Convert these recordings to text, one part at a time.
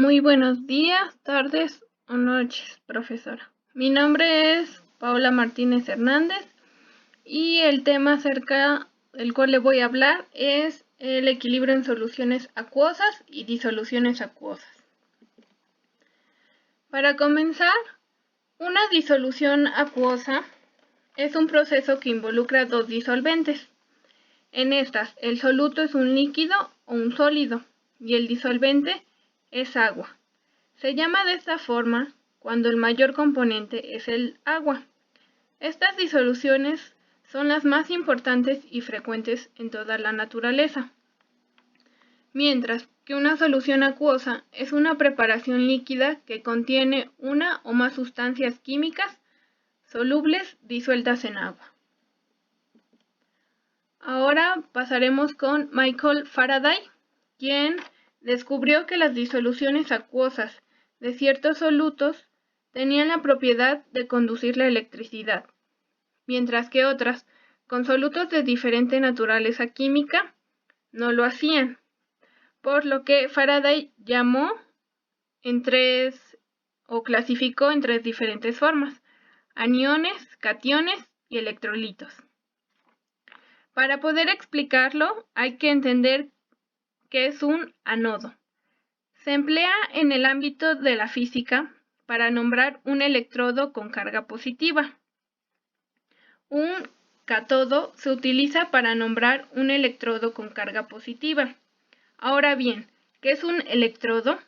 Muy buenos días, tardes o noches, profesora. Mi nombre es Paula Martínez Hernández y el tema acerca del cual le voy a hablar es el equilibrio en soluciones acuosas y disoluciones acuosas. Para comenzar, una disolución acuosa es un proceso que involucra dos disolventes. En estas, el soluto es un líquido o un sólido y el disolvente es agua. Se llama de esta forma cuando el mayor componente es el agua. Estas disoluciones son las más importantes y frecuentes en toda la naturaleza. Mientras que una solución acuosa es una preparación líquida que contiene una o más sustancias químicas solubles disueltas en agua. Ahora pasaremos con Michael Faraday, quien descubrió que las disoluciones acuosas de ciertos solutos tenían la propiedad de conducir la electricidad, mientras que otras, con solutos de diferente naturaleza química, no lo hacían, por lo que Faraday llamó clasificó en tres diferentes formas: aniones, cationes y electrolitos. Para poder explicarlo, hay que entender qué es un ánodo. Se emplea en el ámbito de la física para nombrar un electrodo con carga positiva. Un cátodo se utiliza para nombrar un electrodo con carga positiva. Ahora bien, ¿qué es un electrodo?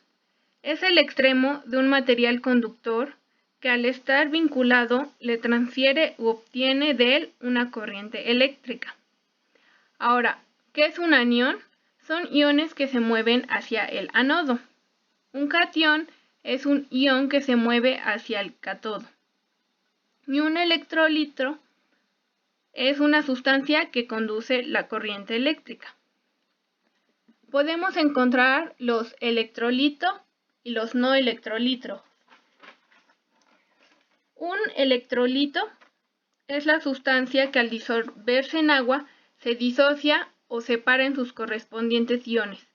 Es el extremo de un material conductor que al estar vinculado le transfiere u obtiene de él una corriente eléctrica. Ahora, ¿qué es un anión? Son iones que se mueven hacia el ánodo. Un catión es un ion que se mueve hacia el cátodo. Y un electrolito es una sustancia que conduce la corriente eléctrica. Podemos encontrar los electrolitos y los no electrolitos. Un electrolito es la sustancia que al disolverse en agua se disocia o separa en sus correspondientes iones,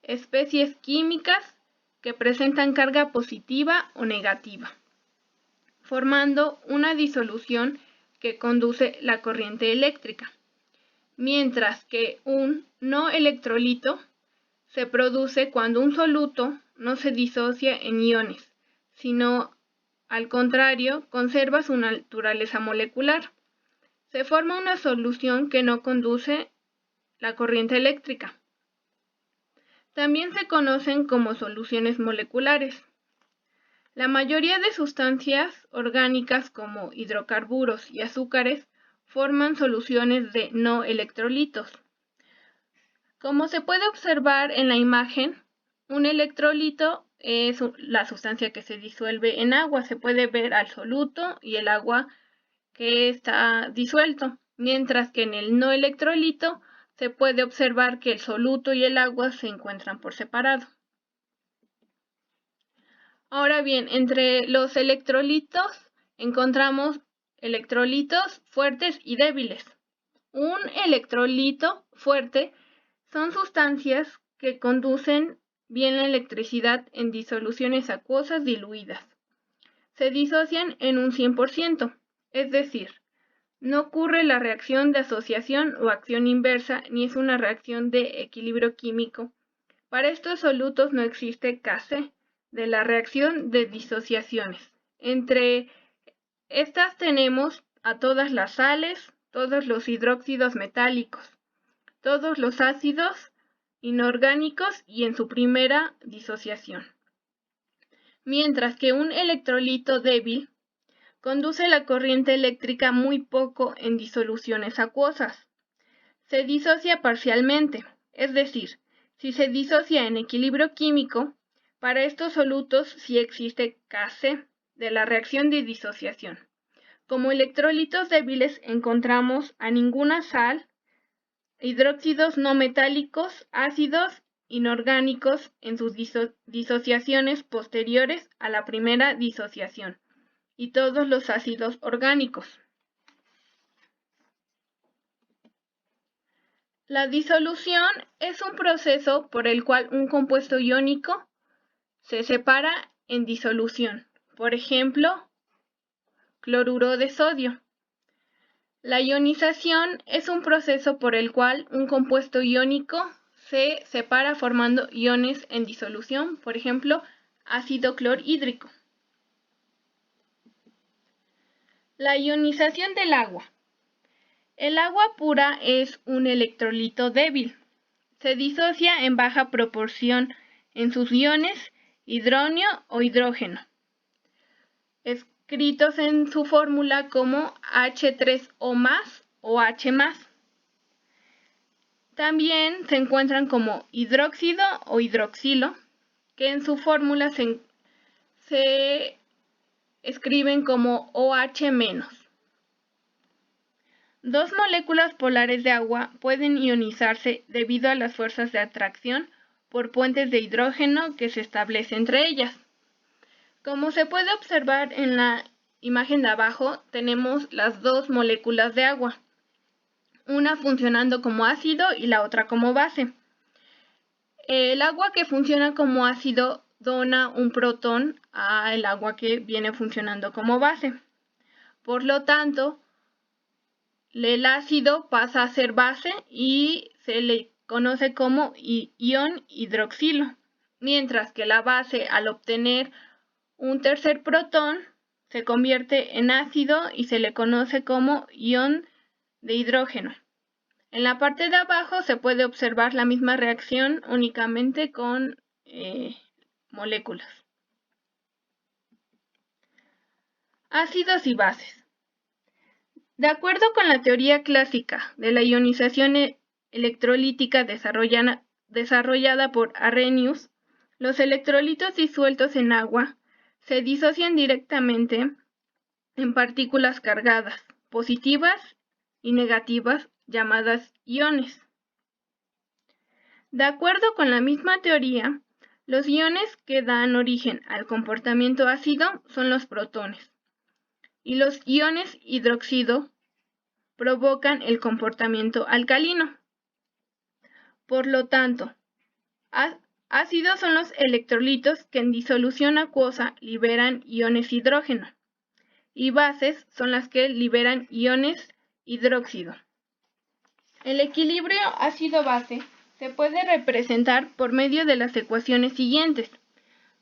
especies químicas que presentan carga positiva o negativa, formando una disolución que conduce la corriente eléctrica, mientras que un no electrolito se produce cuando un soluto no se disocia en iones, sino al contrario, conserva su naturaleza molecular. Se forma una solución que no conduce la corriente eléctrica. También se conocen como soluciones moleculares. La mayoría de sustancias orgánicas como hidrocarburos y azúcares forman soluciones de no electrolitos. Como se puede observar en la imagen, un electrolito es la sustancia que se disuelve en agua. Se puede ver al soluto y el agua que está disuelto, mientras que en el no electrolito se puede observar que el soluto y el agua se encuentran por separado. Ahora bien, entre los electrolitos encontramos electrolitos fuertes y débiles. Un electrolito fuerte son sustancias que conducen bien la electricidad en disoluciones acuosas diluidas. Se disocian en un 100%, es decir, no ocurre la reacción de asociación o acción inversa, ni es una reacción de equilibrio químico. Para estos solutos no existe Kc de la reacción de disociaciones. Entre estas tenemos a todas las sales, todos los hidróxidos metálicos, todos los ácidos inorgánicos y en su primera disociación. Mientras que un electrolito débil conduce la corriente eléctrica muy poco en disoluciones acuosas. Se disocia parcialmente, es decir, si se disocia en equilibrio químico, para estos solutos sí existe Kc de la reacción de disociación. Como electrolitos débiles encontramos a ninguna sal, hidróxidos no metálicos, ácidos inorgánicos en sus disociaciones posteriores a la primera disociación, y todos los ácidos orgánicos. La disolución es un proceso por el cual un compuesto iónico se separa en disolución. Por ejemplo, cloruro de sodio. La ionización es un proceso por el cual un compuesto iónico se separa formando iones en disolución, por ejemplo, ácido clorhídrico. La ionización del agua. El agua pura es un electrolito débil. Se disocia en baja proporción en sus iones hidronio o hidrógeno, escritos en su fórmula como H3O+ o H+. También se encuentran como hidróxido o hidroxilo, que en su fórmula se escriben como OH-. Dos moléculas polares de agua pueden ionizarse debido a las fuerzas de atracción por puentes de hidrógeno que se establecen entre ellas. Como se puede observar en la imagen de abajo, tenemos las dos moléculas de agua, una funcionando como ácido y la otra como base. El agua que funciona como ácido dona un protón al agua que viene funcionando como base. Por lo tanto, el ácido pasa a ser base y se le conoce como ion hidroxilo, mientras que la base, al obtener un tercer protón, se convierte en ácido y se le conoce como ion de hidrógeno. En la parte de abajo se puede observar la misma reacción únicamente con moléculas. Ácidos y bases. De acuerdo con la teoría clásica de la ionización electrolítica desarrollada por Arrhenius, los electrolitos disueltos en agua se disocian directamente en partículas cargadas, positivas y negativas, llamadas iones. De acuerdo con la misma teoría, los iones que dan origen al comportamiento ácido son los protones, y los iones hidróxido provocan el comportamiento alcalino. Por lo tanto, ácidos son los electrolitos que en disolución acuosa liberan iones hidrógeno, y bases son las que liberan iones hidróxido. El equilibrio ácido-base se puede representar por medio de las ecuaciones siguientes.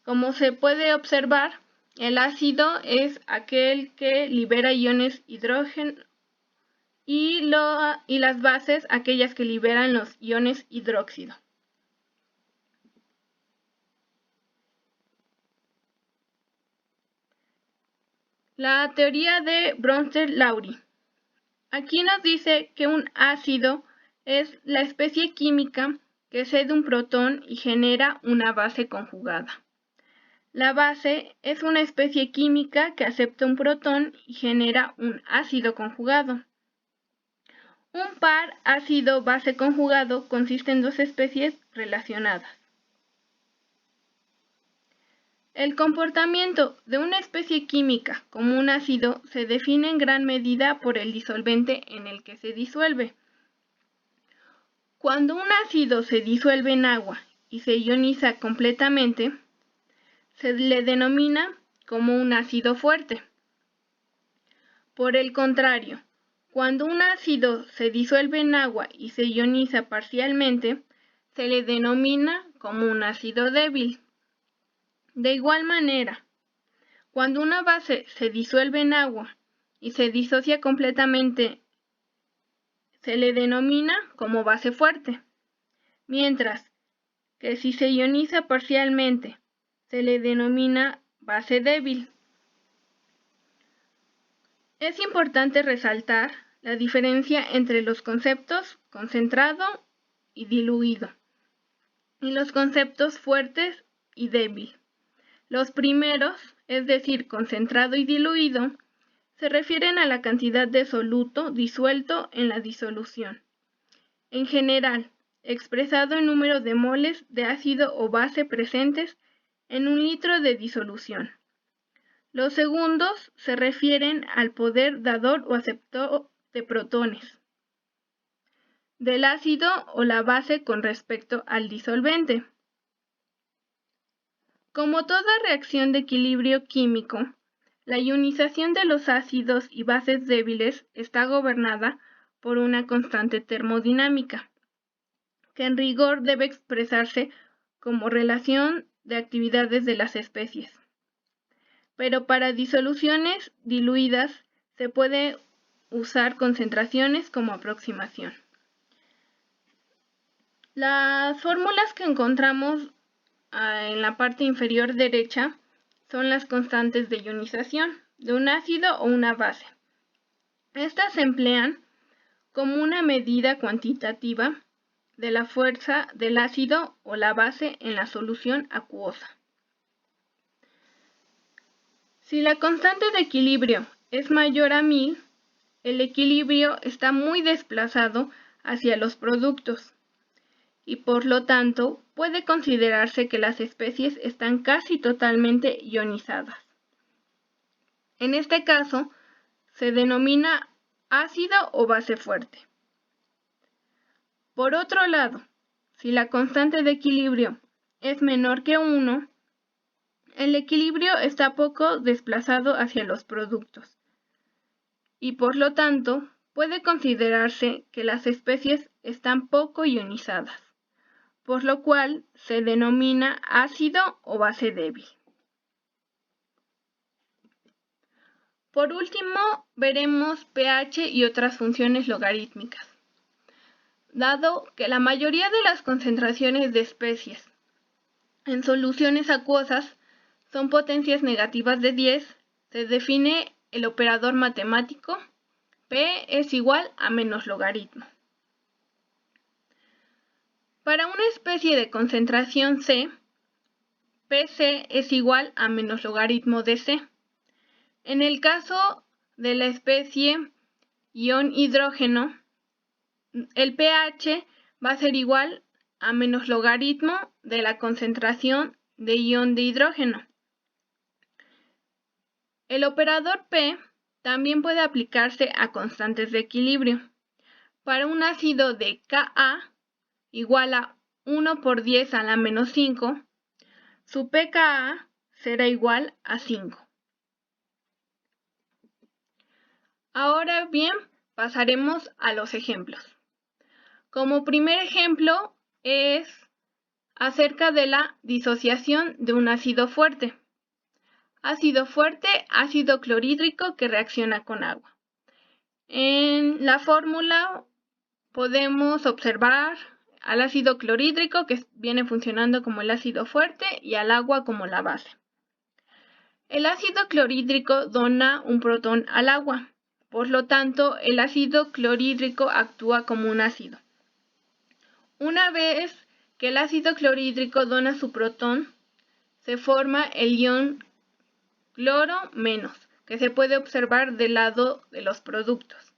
Como se puede observar, el ácido es aquel que libera iones hidrógeno y las bases aquellas que liberan los iones hidróxido. La teoría de Bronsted-Lowry. Aquí nos dice que un ácido es la especie química que cede un protón y genera una base conjugada. La base es una especie química que acepta un protón y genera un ácido conjugado. Un par ácido-base conjugado consiste en dos especies relacionadas. El comportamiento de una especie química como un ácido se define en gran medida por el disolvente en el que se disuelve. Cuando un ácido se disuelve en agua y se ioniza completamente, se le denomina como un ácido fuerte. Por el contrario, cuando un ácido se disuelve en agua y se ioniza parcialmente, se le denomina como un ácido débil. De igual manera, cuando una base se disuelve en agua y se disocia completamente, se le denomina como base fuerte, mientras que si se ioniza parcialmente, se le denomina base débil. Es importante resaltar la diferencia entre los conceptos concentrado y diluido y los conceptos fuertes y débil. Los primeros, es decir, concentrado y diluido, se refieren a la cantidad de soluto disuelto en la disolución. En general, expresado en número de moles de ácido o base presentes en un litro de disolución. Los segundos se refieren al poder dador o aceptor de protones del ácido o la base con respecto al disolvente. Como toda reacción de equilibrio químico, la ionización de los ácidos y bases débiles está gobernada por una constante termodinámica, que en rigor debe expresarse como relación de actividades de las especies. Pero para disoluciones diluidas se puede usar concentraciones como aproximación. Las fórmulas que encontramos en la parte inferior derecha son las constantes de ionización de un ácido o una base. Estas se emplean como una medida cuantitativa de la fuerza del ácido o la base en la solución acuosa. Si la constante de equilibrio es mayor a 1000, el equilibrio está muy desplazado hacia los productos y por lo tanto puede considerarse que las especies están casi totalmente ionizadas. En este caso, se denomina ácido o base fuerte. Por otro lado, si la constante de equilibrio es menor que 1, el equilibrio está poco desplazado hacia los productos y por lo tanto puede considerarse que las especies están poco ionizadas, por lo cual se denomina ácido o base débil. Por último, veremos pH y otras funciones logarítmicas. Dado que la mayoría de las concentraciones de especies en soluciones acuosas son potencias negativas de 10, se define el operador matemático P es igual a menos logaritmo. Para una especie de concentración C, Pc es igual a menos logaritmo de C. En el caso de la especie ion hidrógeno, el pH va a ser igual a menos logaritmo de la concentración de ion de hidrógeno. El operador P también puede aplicarse a constantes de equilibrio. Para un ácido de Ka igual a 1 por 10 a la menos 5, su pKa será igual a 5. Ahora bien, pasaremos a los ejemplos. Como primer ejemplo es acerca de la disociación de un ácido fuerte. Ácido fuerte, ácido clorhídrico que reacciona con agua. En la fórmula podemos observar al ácido clorhídrico que viene funcionando como el ácido fuerte y al agua como la base. El ácido clorhídrico dona un protón al agua, por lo tanto el ácido clorhídrico actúa como un ácido. Una vez que el ácido clorhídrico dona su protón, se forma el ion cloro menos, que se puede observar del lado de los productos.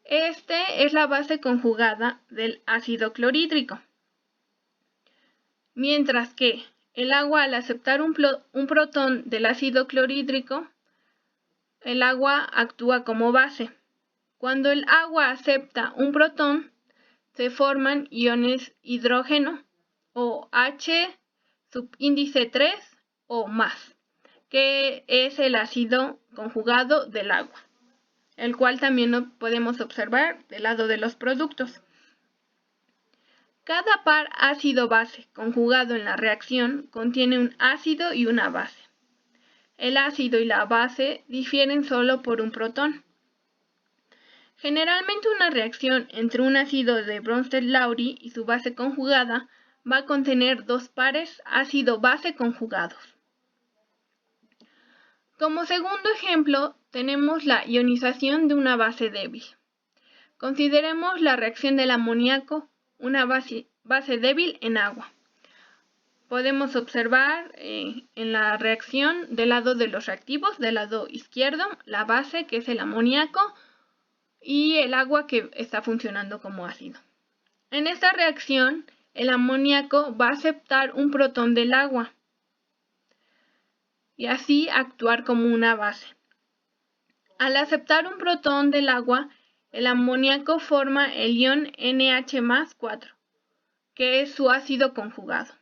Este es la base conjugada del ácido clorhídrico. Mientras que el agua, al aceptar un protón del ácido clorhídrico, el agua actúa como base. Cuando el agua acepta un protón, se forman iones hidrógeno o H subíndice 3 o más, que es el ácido conjugado del agua, el cual también lo podemos observar del lado de los productos. Cada par ácido-base conjugado en la reacción contiene un ácido y una base. El ácido y la base difieren solo por un protón. Generalmente una reacción entre un ácido de Bronsted-Lowry y su base conjugada va a contener dos pares ácido-base conjugados. Como segundo ejemplo, tenemos la ionización de una base débil. Consideremos la reacción del amoníaco, una base débil en agua. Podemos observar en la reacción del lado de los reactivos, del lado izquierdo, la base que es el amoníaco y el agua que está funcionando como ácido. En esta reacción, el amoníaco va a aceptar un protón del agua y así actuar como una base. Al aceptar un protón del agua, el amoníaco forma el ion NH+4, que es su ácido conjugado.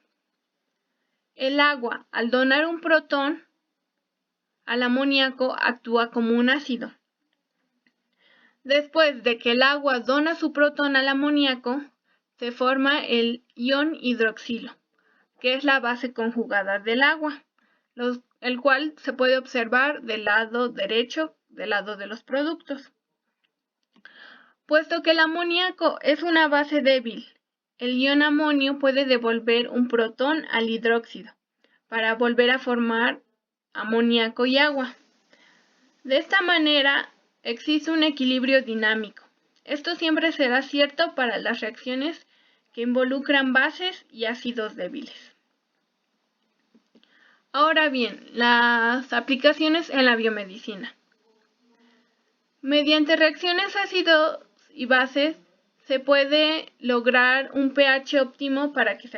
El agua, al donar un protón al amoníaco, actúa como un ácido. Después de que el agua dona su protón al amoníaco, se forma el ion hidroxilo, que es la base conjugada del agua, el cual se puede observar del lado derecho, del lado de los productos. Puesto que el amoníaco es una base débil, el ion amonio puede devolver un protón al hidróxido para volver a formar amoníaco y agua. De esta manera existe un equilibrio dinámico. Esto siempre será cierto para las reacciones que involucran bases y ácidos débiles. Ahora bien, las aplicaciones en la biomedicina. Mediante reacciones ácidos y bases se puede lograr un pH óptimo para que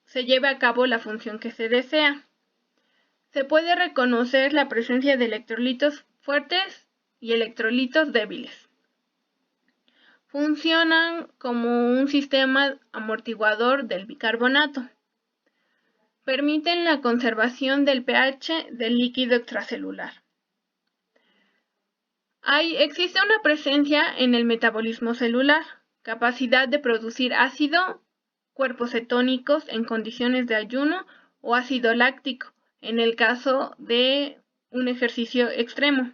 se lleve a cabo la función que se desea. Se puede reconocer la presencia de electrolitos fuertes y electrolitos débiles. Funcionan como un sistema amortiguador del bicarbonato. Permiten la conservación del pH del líquido extracelular. Existe una presencia en el metabolismo celular, capacidad de producir ácido, cuerpos cetónicos en condiciones de ayuno o ácido láctico en el caso de un ejercicio extremo,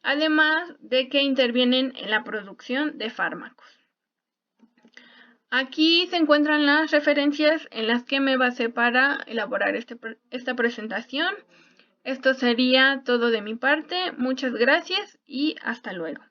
además de que intervienen en la producción de fármacos. Aquí se encuentran las referencias en las que me basé para elaborar esta presentación. Esto sería todo de mi parte. Muchas gracias y hasta luego.